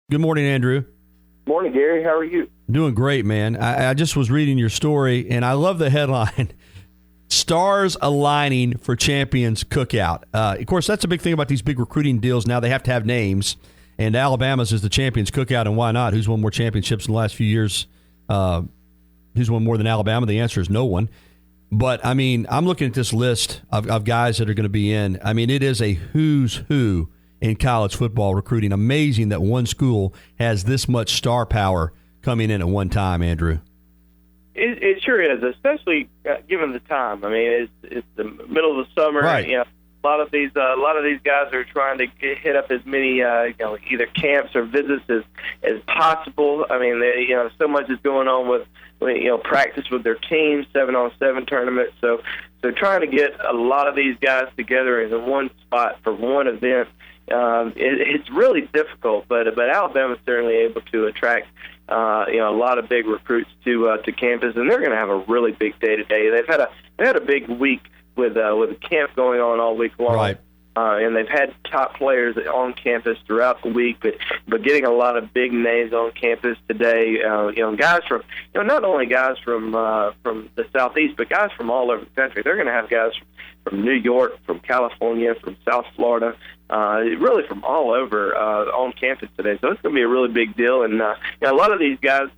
Good morning, Andrew. Morning, Gary. How are you? Doing great, man. I just was reading your story, and I love the headline, Stars Aligning for Champions Cookout. Of course, that's a big thing about these big recruiting deals. Now they have to have names, and Alabama's is the Champions Cookout, and why not? Who's won more championships in the last few years? Who's won more than Alabama? The answer is no one. But, I mean, I'm looking at this list of guys that are going to be in. I mean, it is a who's who in college football recruiting. Amazing that one school has this much star power coming in at one time, Andrew. It sure is, especially given the time. I mean, it's the middle of the summer. Right. You know, a lot of these guys are trying to hit up as many either camps or visits as possible. I mean, so much is going on with practice with their teams, 7-on-7 tournaments. So trying to get a lot of these guys together in one spot for one event, it's really difficult. But Alabama's certainly able to attract a lot of big recruits to campus, and they're going to have a really big day today. They've had a big week with a camp going on all week long. Right. And they've had top players on campus throughout the week, but getting a lot of big names on campus today. Guys from not only guys from the Southeast, but guys from all over the country. They're going to have guys from New York, from California, from South Florida, really from all over on campus today. So it's going to be a really big deal. And a lot of these guys,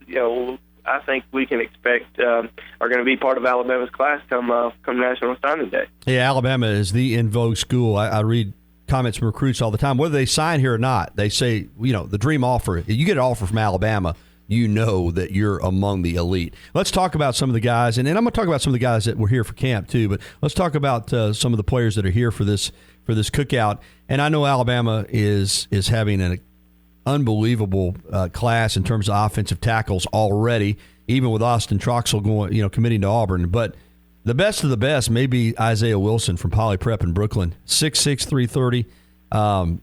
I think we can expect are going to be part of Alabama's class come National Signing Day. Yeah, Alabama is the in vogue school. I read comments from recruits all the time, whether they sign here or not. They say, the dream offer. You get an offer from Alabama, you know that you're among the elite. Let's talk about some of the guys, and I'm going to talk about some of the guys that were here for camp too. But let's talk about some of the players that are here for this cookout. And I know Alabama is having an unbelievable class in terms of offensive tackles already, even with Austin Troxell going, committing to Auburn. But the best of the best may be Isaiah Wilson from Poly Prep in Brooklyn, 6'6", 330. I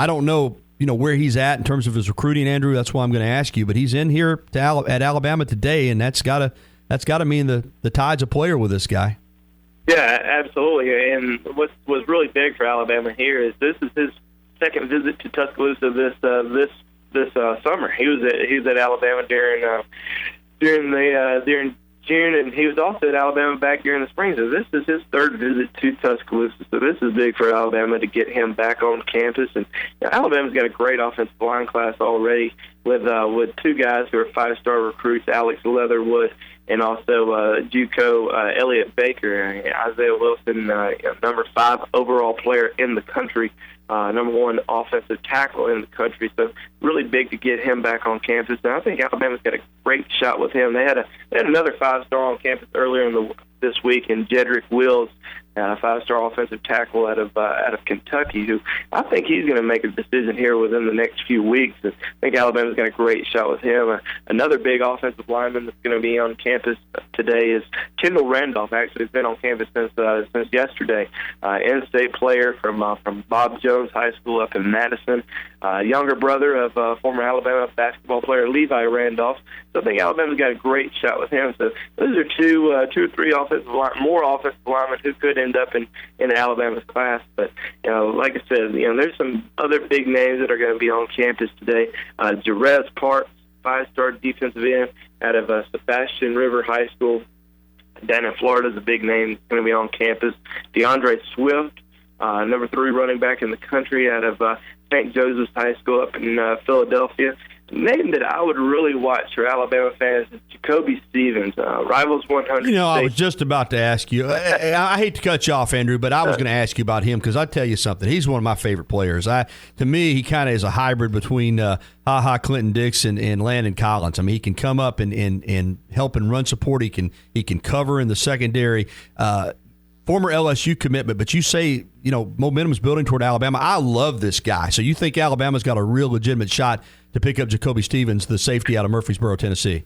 don't know, where he's at in terms of his recruiting, Andrew. That's why I'm going to ask you. But he's in here at Alabama today, and that's got to mean the Tide's a player with this guy. Yeah, absolutely. And what was really big for Alabama here is this is his second visit to Tuscaloosa this summer. He was at Alabama during June, and he was also at Alabama back during the spring. So this is his third visit to Tuscaloosa. So this is big for Alabama to get him back on campus. And Alabama's got a great offensive line class already with two guys who are 5-star recruits, Alex Leatherwood and also JUCO Elliott Baker. Isaiah Wilson, number 5 overall player in the country. Number 1 offensive tackle in the country, so really big to get him back on campus. And I think Alabama's got a great shot with him. They had another 5-star on campus earlier this week in Jedrick Wills, a 5-star offensive tackle out of Kentucky, who I think he's going to make a decision here within the next few weeks. And I think Alabama's got a great shot with him. Another big offensive lineman that's going to be on campus today is Kendall Randolph. Actually, has been on campus since yesterday. In-state player from Bob Jones High School up in Madison. Younger brother of former Alabama basketball player Levi Randolph. So I think Alabama's got a great shot with him. So those are two or three more offensive linemen who could end up in Alabama's class. But like I said, there's some other big names that are going to be on campus today. Jerez Parks, 5-star defensive end out of Sebastian River High School down in Florida, is a big name that's going to be on campus. DeAndre Swift, number 3 running back in the country out of St. Joseph's High School up in Philadelphia. The name that I would really watch for Alabama fans is Jacoby Stevens, Rivals 100. I was just about to ask you. I hate to cut you off, Andrew, but I was going to ask you about him because I tell you something. He's one of my favorite players. To me, he kind of is a hybrid between Clinton Dix and Landon Collins. I mean, he can come up and help and run support. He can cover in the secondary. Former LSU commitment, but you say, momentum is building toward Alabama. I love this guy. So you think Alabama's got a real legitimate shot to pick up Jacoby Stevens, the safety out of Murfreesboro, Tennessee?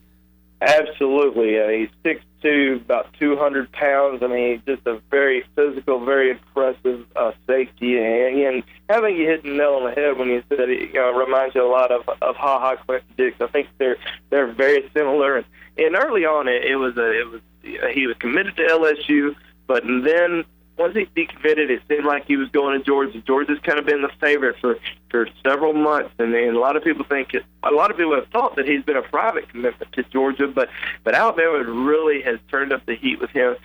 Absolutely. He's 6'2", about 200 pounds. I mean, he's just a very physical, very impressive safety. And having you hit the nail on the head when you said it, reminds you a lot of Clinton Dix. I think they're very similar. And early on, he was committed to LSU. But then once he decommitted, it seemed like he was going to Georgia. Georgia's kind of been the favorite for several months, and a lot of people have thought that he's been a private commitment to Georgia, but Alabama really has turned up the heat with him.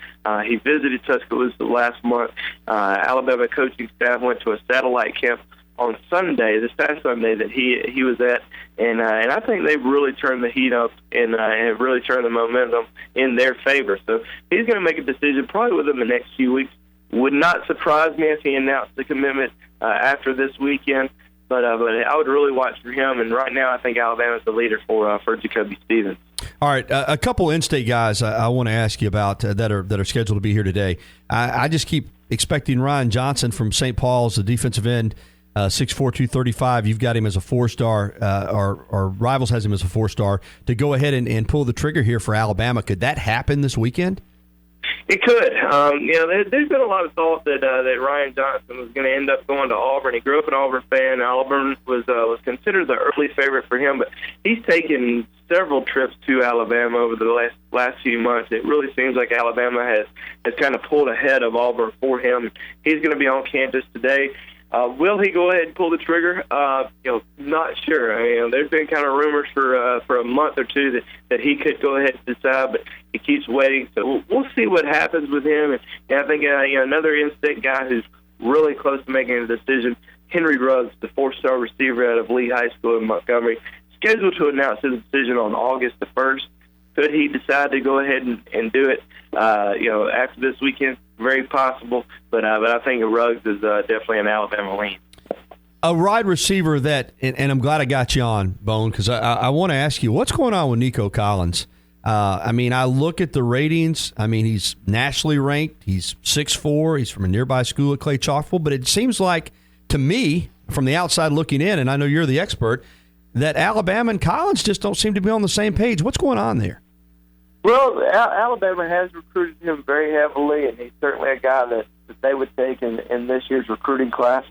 He visited Tuscaloosa last month. Alabama coaching staff went to a satellite camp on Sunday, this past Sunday, that he was at, and I think they've really turned the heat up and have really turned the momentum in their favor. So he's going to make a decision probably within the next few weeks. Would not surprise me if he announced the commitment after this weekend, but I would really watch for him. And right now, I think Alabama's the leader for Jacoby Stevens. All right, a couple in-state guys I want to ask you about that are scheduled to be here today. I just keep expecting Ryan Johnson from St. Paul's, the defensive end. 6'4", 235. You've got him as a 4-star. Our Rivals has him as a 4-star. To go ahead and pull the trigger here for Alabama, could that happen this weekend? It could. There's been a lot of thought that Ryan Johnson was going to end up going to Auburn. He grew up an Auburn fan. Auburn was considered the early favorite for him, but he's taken several trips to Alabama over the last few months. It really seems like Alabama has kind of pulled ahead of Auburn for him. He's going to be on campus today. Will he go ahead and pull the trigger? Not sure. There's been kind of rumors for a month or two that he could go ahead and decide, but he keeps waiting. So we'll see what happens with him. And I think another in-state guy who's really close to making a decision, Henry Ruggs, the 4-star receiver out of Lee High School in Montgomery, scheduled to announce his decision on August the 1st. Could he decide to go ahead and do it, after this weekend? Very possible, but I think Ruggs is definitely an Alabama lean. A wide receiver that, and I'm glad I got you on, Bone, because I want to ask you, what's going on with Nico Collins? I look at the ratings. He's nationally ranked. He's 6'4". He's from a nearby school at Clay Chalkville, but it seems like, to me, from the outside looking in, and I know you're the expert, that Alabama and Collins just don't seem to be on the same page. What's going on there? Well, Alabama has recruited him very heavily, and he's certainly a guy that they would take in this year's recruiting class.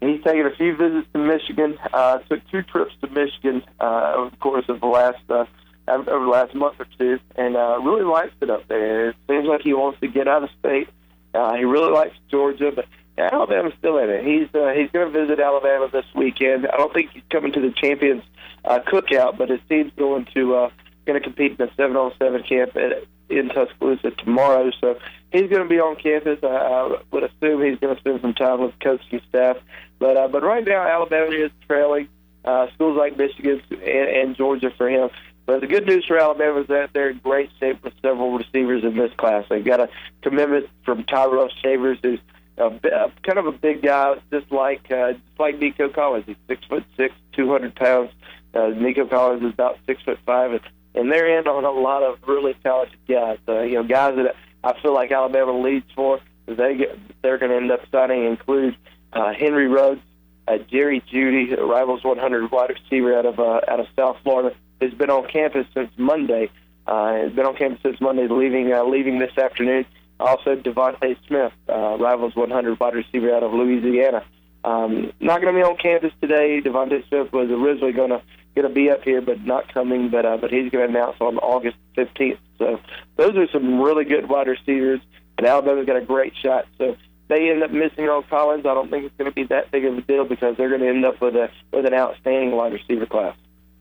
He's taken a few visits to Michigan, took 2 trips to Michigan over the course of over the last month or two, and really likes it up there. It seems like he wants to get out of state. He really likes Georgia, but Alabama's still in it. He's going to visit Alabama this weekend. I don't think he's coming to the Champions Cookout, but his team's going to compete in the 7-on-7 camp in Tuscaloosa tomorrow. So he's going to be on campus. I would assume he's going to spend some time with the coaching staff. But right now, Alabama is trailing schools like Michigan and Georgia for him. But the good news for Alabama is that they're in great shape with several receivers in this class. They've got a commitment from Tyros Shavers, who's kind of a big guy, just like Nico Collins. He's 6'6", 200 pounds. Nico Collins is about 6'5", and they're in on a lot of really talented guys. Guys that I feel like Alabama leads for. They're going to end up signing include Henry Ruggs, Jerry Jeudy, a Rivals 100 wide receiver out of South Florida, who's been on campus since Monday. Leaving this afternoon. Also, Devontae Smith, Rivals 100 wide receiver out of Louisiana. Not going to be on campus today. Devontae Smith was originally going to be up here, but not coming. But he's going to announce on August 15th. So those are some really good wide receivers, and Alabama's got a great shot. So they end up missing on Collins. I don't think it's going to be that big of a deal because they're going to end up with an outstanding wide receiver class.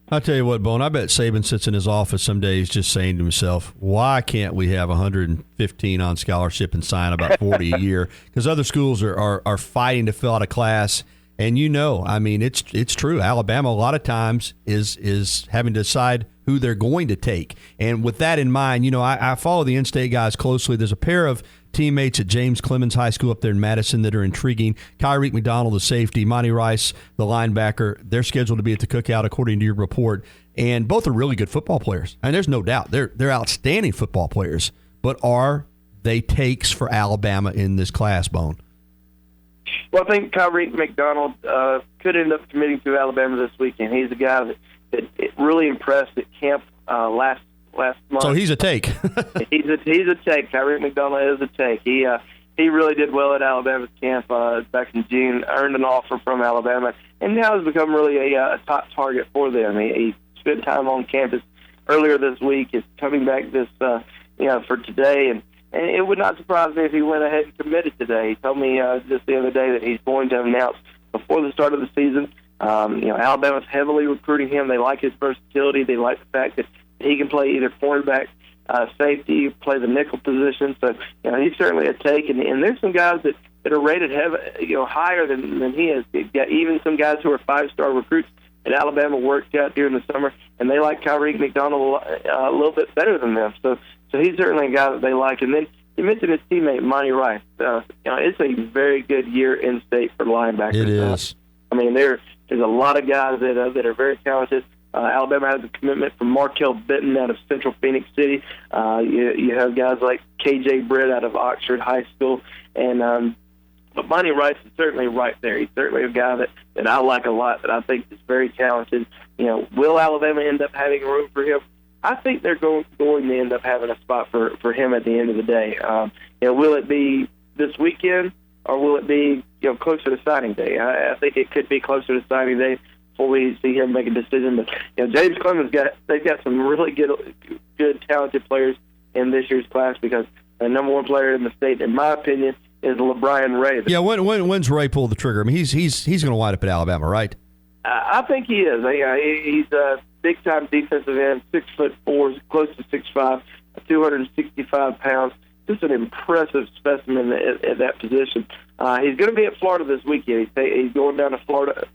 I'll tell you what, Bone, I bet Saban sits in his office some days just saying to himself, why can't we have 115 on scholarship and sign about 40 a year? Because other schools are fighting to fill out a class. And it's true. Alabama a lot of times is having to decide who they're going to take. And with that in mind, I follow the in-state guys closely. There's a pair of teammates at James Clemens High School up there in Madison that are intriguing. Tyreke McDonald, the safety, Monty Rice, the linebacker. They're scheduled to be at the cookout according to your report. And both are really good football players. And there's no doubt. They're outstanding football players. But are they takes for Alabama in this class, Bone? Well, I think Tyreke McDonald could end up committing to Alabama this weekend. He's a guy that really impressed at camp last month. So he's a take. He's a take. Tyreke McDonald is a take. He really did well at Alabama's camp back in June, earned an offer from Alabama, and now has become really a top target for them. He spent time on campus earlier this week. Is coming back for today, and And it would not surprise me if he went ahead and committed today. He told me just the other day that he's going to announce before the start of the season. Alabama's heavily recruiting him. They like his versatility. They like the fact that he can play either cornerback, safety, play the nickel position. So, he's certainly a take. And there's some guys that are rated higher than he is. Got even some guys who are 5-star recruits at Alabama worked out during the summer, and they like Tyreke McDonald a little bit better than them. So he's certainly a guy that they like. And then you mentioned his teammate, Monty Rice. It's a very good year in state for linebackers. It is. There's a lot of guys that are very talented. Alabama has a commitment from Markel Benton out of Central Phoenix City. You have guys like K.J. Britt out of Oxford High School. But Monty Rice is certainly right there. He's certainly a guy that I like a lot, that I think is very talented. Will Alabama end up having room for him? I think they're going to end up having a spot for him at the end of the day. Will it be this weekend, or will it be closer to signing day? I think it could be closer to signing day before we see him make a decision. But James Clemens they've got some really good talented players in this year's class, because the number one player in the state, in my opinion, is LeBryan Rape. Yeah, when's Ray pull the trigger? He's going to wind up at Alabama, right? I think he is. He's a big-time defensive end, 6'4", close to 6'5", 265 pounds. Just an impressive specimen at that position. He's going to be at Florida this weekend. He's going down to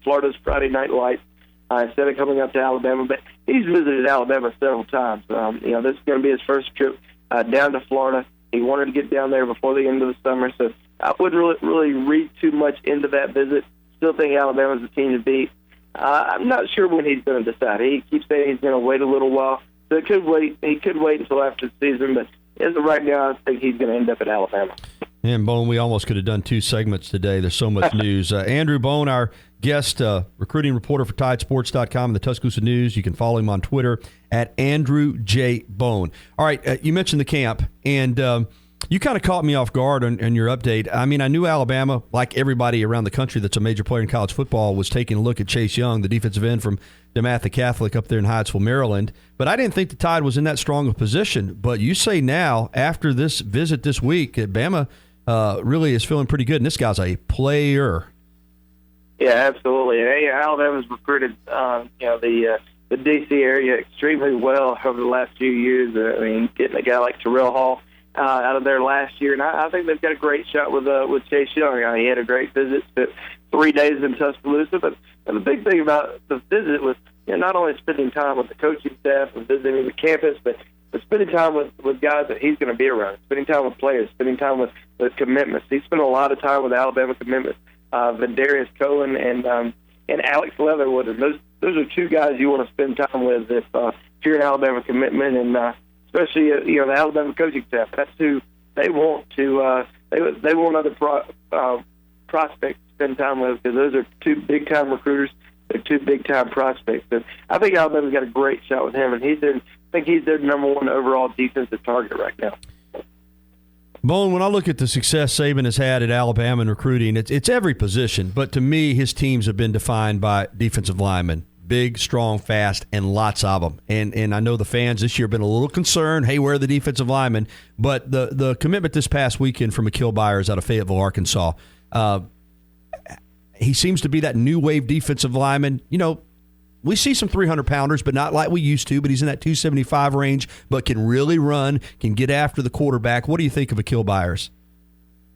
Florida's Friday Night Lights instead of coming up to Alabama. But he's visited Alabama several times. This is going to be his first trip down to Florida. He wanted to get down there before the end of the summer, so I wouldn't really read too much into that visit. Still think Alabama's the team to beat. I'm not sure when he's going to decide. He keeps saying he's going to wait a little while, so he could wait until after the season, but as of right now, I think he's going to end up at Alabama. And, Bone, we almost could have done 2 segments today. There's so much news. Andrew Bone, our guest, recruiting reporter for TideSports.com and the Tuscaloosa News. You can follow him on Twitter at Andrew J. Bone. All right, you mentioned the camp, and you kind of caught me off guard on your update. I knew Alabama, like everybody around the country that's a major player in college football, was taking a look at Chase Young, the defensive end from DeMatha Catholic up there in Hyattsville, Maryland. But I didn't think the Tide was in that strong of a position. But you say now, after this visit this week, Bama really is feeling pretty good, and this guy's a player. Yeah, absolutely. Alabama's recruited the D.C. area extremely well over the last few years. Getting a guy like Terrell Hall out of there last year, and I think they've got a great shot with Chase Young. He had a great visit, spent 3 days in Tuscaloosa, but the big thing about the visit was not only spending time with the coaching staff and visiting the campus, but spending time with guys that he's going to be around, spending time with players, spending time with commitments. He spent a lot of time with Alabama commitments, Vidarius Cohen and Alex Leatherwood, and those are 2 guys you want to spend time with if you're an Alabama commitment, and especially the Alabama coaching staff. That's who they want to. They want other prospects to spend time with, because those are 2 big-time recruiters. They're 2 big-time prospects. And I think Alabama's got a great shot with him, and I think he's their number 1 overall defensive target right now. Bone, when I look at the success Saban has had at Alabama in recruiting, it's every position. But to me, his teams have been defined by defensive linemen. Big, strong, fast, and lots of them. And I know the fans this year have been a little concerned, hey, where are the defensive linemen? But the commitment this past weekend from Akil Byers out of Fayetteville, Arkansas, he seems to be that new wave defensive lineman. We see some 300-pounders, but not like we used to, but he's in that 275 range, but can really run, can get after the quarterback. What do you think of Akil Byers?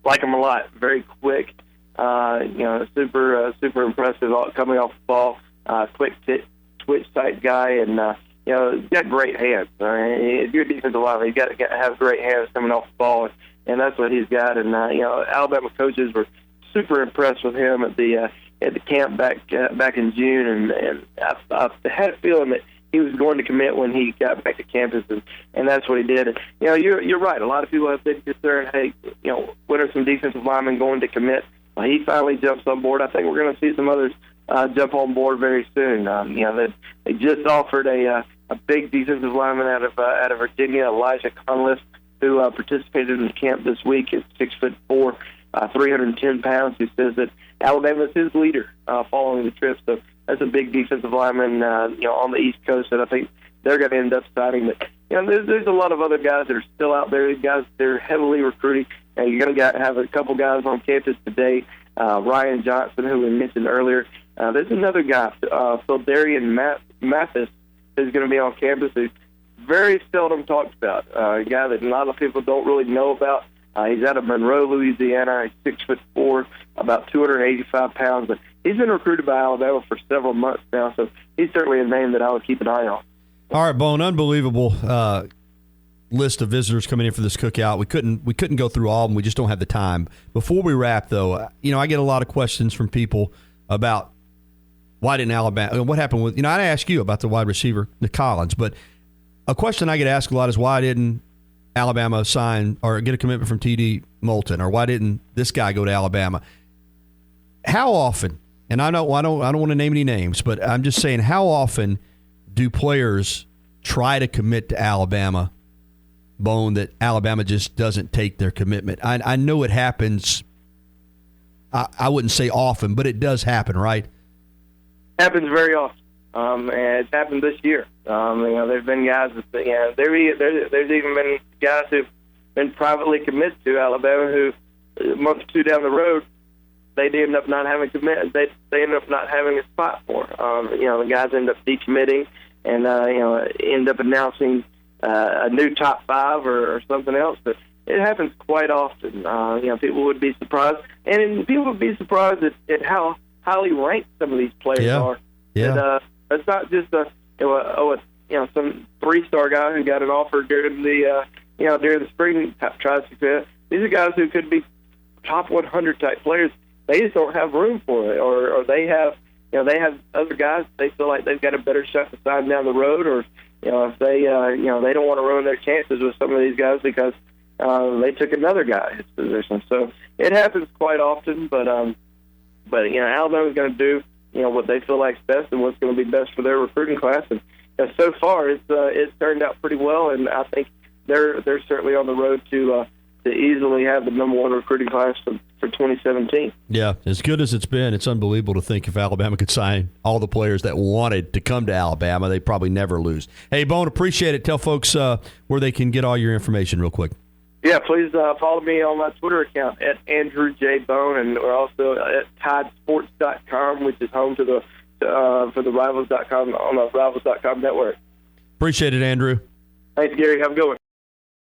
Like him a lot. Very quick, super impressive coming off the ball, quick twitch type guy, and he's got great hands. If you're a defensive lineman, you got to have great hands coming off the ball, and that's what he's got. And Alabama coaches were super impressed with him at the camp back in June, and I had a feeling that he was going to commit when he got back to campus, and that's what he did. And, you're right. A lot of people have been concerned, hey, when are some defensive linemen going to commit? Well, he finally jumps on board. I think we're going to see some others jump on board very soon. They just offered a big defensive lineman out of Virginia, Elijah Conlist, who participated in the camp this week at 6'4", 310 pounds, who says that Alabama is his leader following the trip. So that's a big defensive lineman, on the East Coast that I think they're going to end up signing. But there's a lot of other guys that are still out there. These guys, they're heavily recruiting. And you're going to have a couple guys on campus today. Ryan Johnson, who we mentioned earlier. There's another guy, Phildarian Mathis, who's going to be on campus, who's very seldom talked about. A guy that a lot of people don't really know about. He's out of Monroe, Louisiana. He's 6'4", about 285 pounds. But he's been recruited by Alabama for several months now, so he's certainly a name that I would keep an eye on. All right, Bone, unbelievable list of visitors coming in for this cookout. We couldn't go through all of them. We just don't have the time. Before we wrap, though, I get a lot of questions from people about why didn't Alabama, what happened with, I ask you about the wide receiver, Nick Collins, but a question I get asked a lot is why didn't Alabama sign or get a commitment from T.D. Moulton, or why didn't this guy go to Alabama? How often, and I don't want to name any names, but I'm just saying, how often do players try to commit to Alabama, Bone, that Alabama just doesn't take their commitment? I know it happens. I wouldn't say often, but it does happen, right? Happens very often, and it's happened this year. There's been guys that, there's even been guys who've been privately committed to Alabama who, a month or two down the road, they end up not having committed. They end up not having a spot for. The guys end up decommitting and end up announcing a new top five or something else. But it happens quite often. People would be surprised, and people would be surprised at how highly ranked some of these players are. Yeah. It's not just some 3-star guy who got an offer during the spring tries to. These are guys who could be top 100 type players. They just don't have room for it, or they have other guys they feel like they've got a better shot to sign down the road, or if they they don't want to ruin their chances with some of these guys because they took another guy in his position. So it happens quite often, but Alabama's going to do what they feel like is best and what's going to be best for their recruiting class, and so far it's turned out pretty well, and I think they're certainly on the road to easily have the number one recruiting class for 2017. Yeah, as good as it's been, it's unbelievable to think if Alabama could sign all the players that wanted to come to Alabama, they'd probably never lose. Hey, Bone, appreciate it. Tell folks where they can get all your information real quick. Yeah, please follow me on my Twitter account at Andrew J. Bone, and we're also at TideSports.com, which is home to for the Rivals.com on the Rivals.com network. Appreciate it, Andrew. Thanks, Gary. Have a good one.